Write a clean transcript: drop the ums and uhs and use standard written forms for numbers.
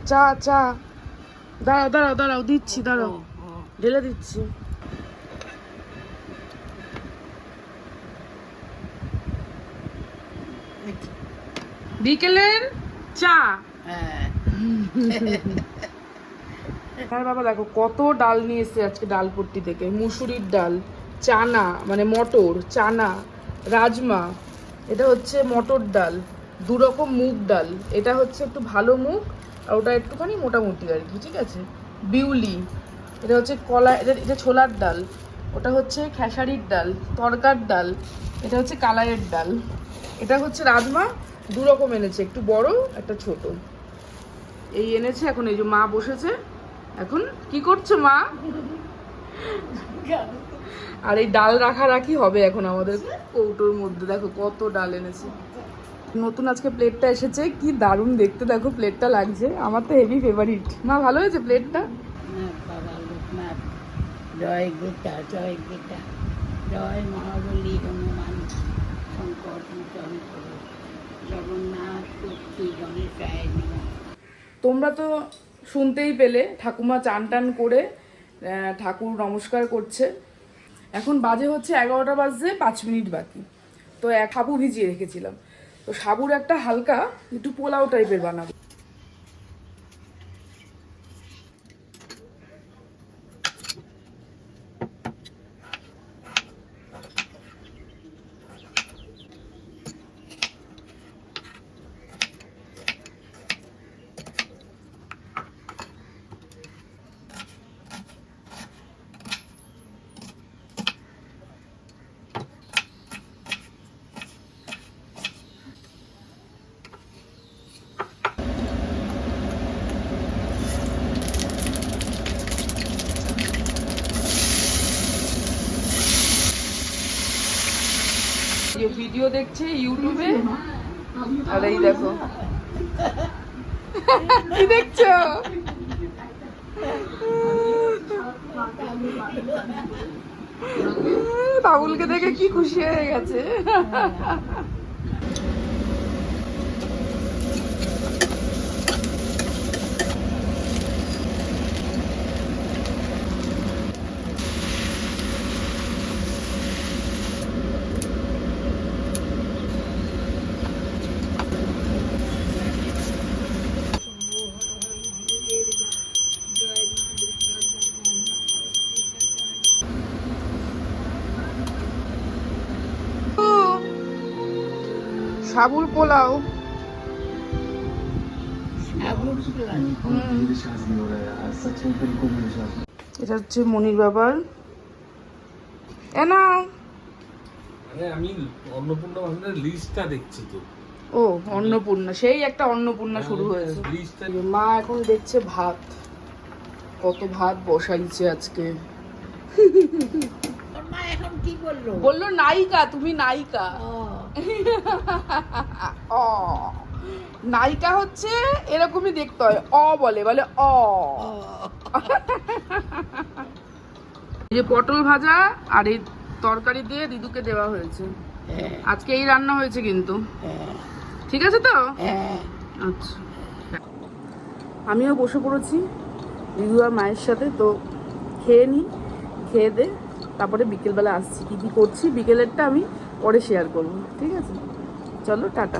চা চা। দাঁড়াও দাঁড়াও দাঁড়াও, দিচ্ছি, দাঁড়াও, ঢেলে দিচ্ছি। বিকেলের চা। হ্যাঁ বাবা, দেখো কত ডাল নিয়ে এসছে আজকে ডালপট্টি থেকে। মুসুরির ডাল, চানা মানে মটর, চানা, রাজমা, এটা হচ্ছে মটর ডাল, দু রকম মুগ ডাল, এটা হচ্ছে একটু ভালো মুগ আর ওটা একটুখানি মোটামুটি আর কি, ঠিক আছে। বিউলি, এটা হচ্ছে কলা, এটা ছোলার ডাল, ওটা হচ্ছে খেসারির ডাল, তরকার ডাল, এটা হচ্ছে কালাইয়ের ডাল, এটা হচ্ছে রাজমা, দু রকম এনেছে, একটু বড় একটা ছোট। এই এনেছে। এখন এই যে মা বসেছে, এখন কি করছো মা? আর এই ডাল রাখি হবে এখন আমাদের কৌটোর মধ্যে। দেখো কত ডাল এনেছে। নতুন আজকে প্লেটটা এসেছে, কি দারুণ দেখতে, দেখো প্লেটটা লাগছে, আমার তো হেভি ফেভারিট। মা ভালো হয়েছে প্লেটটা? জয় গীতা, জয় গীতা, জয় মহাবলী হনুমান শঙ্কর জগন্নাথ শক্তি গণেশায় নমঃ। তোমরা তো শুনতেই পেলে ঠাকুমা চান টান করে ঠাকুর নমস্কার করছে। এখন বাজে হচ্ছে 11টা, বাজছে 5 মিনিট বাকি। তো সাবু ভিজিয়ে রেখেছিলাম, তো সাবুর একটা হালকা একটু পোলাও টাইপের বানাবো। ভিডিও দেখছে ইউটিউবে, আর এই দেখো কি দেখছো? বাবুলকে দেখে কি খুশি হয়ে গেছে। সাবুর পোলাও, এটা হচ্ছে মনির বাবার। এনা আমি অন্নপূর্ণা ভান্ডারের লিস্টটা দেখছি তো। ও অন্নপূর্ণা, সেই একটা অন্নপূর্ণা শুরু হয়েছে। মা এখন দেখছে ভাত, কত ভাত বসাইছে আজকে। মা এখন কি বললো? বললো নায়িকা, তুমি নায়িকা। অ নায়িকা হচ্ছে এরকমই দেখতে হয়, অ বলে বলে অ। এই যে পটল ভাজা আর এই তরকারি দিয়ে দিদুকে দেওয়া হয়েছে আজকে, এই রান্না হয়েছে কিন্তু। ঠিক আছে তো? আচ্ছা, আমিও বসে পড়েছি দিদু আর মায়ের সাথে। তো খেয়ে নিই, খেয়ে দে, তারপরে বিকেলবেলা আসছি। কী কী করছি বিকেলেরটা আমি পরে শেয়ার করবো, ঠিক আছে? চলো টাটা।